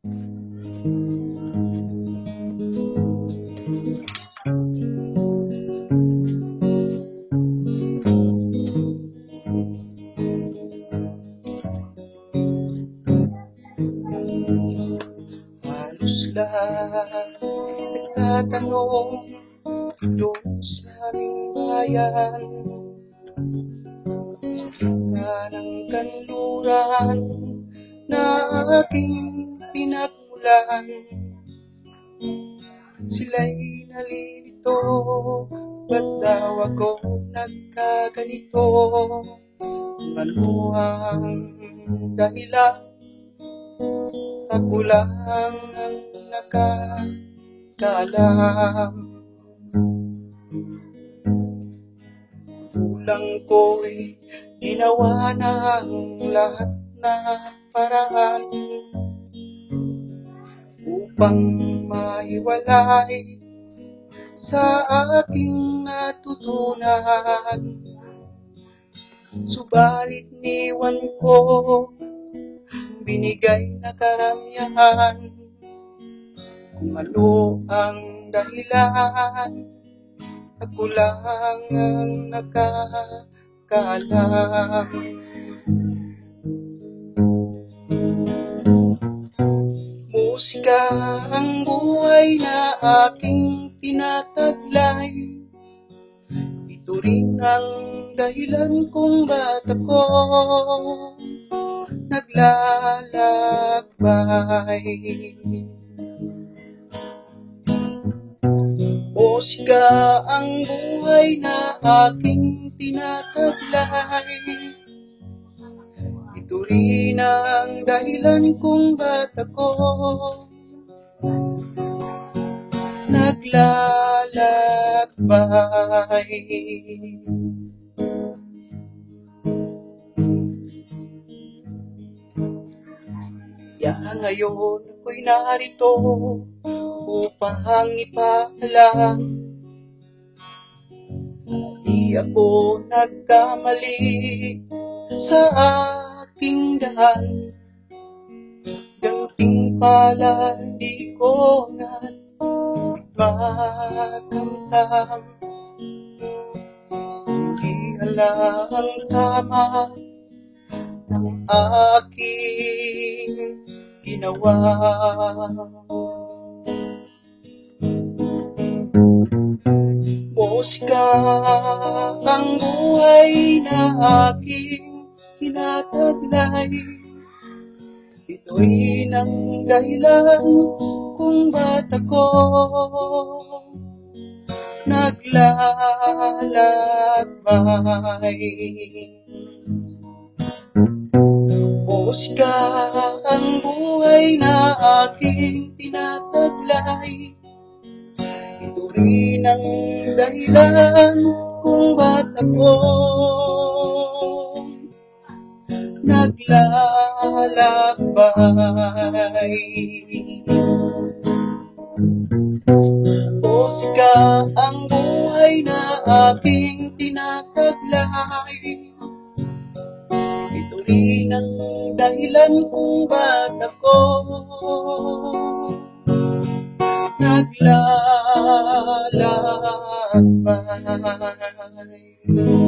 Halos lahat nagtatanong doon sa aming bayan, sa gitna ng kanluran na aking pinagmulan. Sila'y nalilito, ba't daw ako nagkaganito? Ano ang dahilan? Ako lang ang nakakaalam. Kulang ko'y ginawa ng lahat ng paraan upang maiwalay sa aking natutunan. Subalit niwan ko binigay na karamihan. Kung ano ang dahilan, ako lang ang nakakaalam. Musika ang buhay na aking tinataglay. Ito rin ang dahilan kung ba't ako naglalakbay. Musika ang buhay na aking tinataglay. Ito rin ang dahilan kung ba't ako naglalakbay. Kaya ngayon ako'y narito upang ipaalam, di ako nagkamali sa aking daan. Gantimpala di ko nga makamtam. Hindi alam ang tama ng aking ginawa. Musika ang buhay na aking tinataglay. Ito'y ang dahilan kung ba't ako naglalakbay. Musika ang buhay na aking tinataglay. Ito rin ang dahilan kung ba't ako naglalakbay. Musika ang buhay na aking tinataglay. Ito rin ang dahilan kung ba't ako naglalakbay.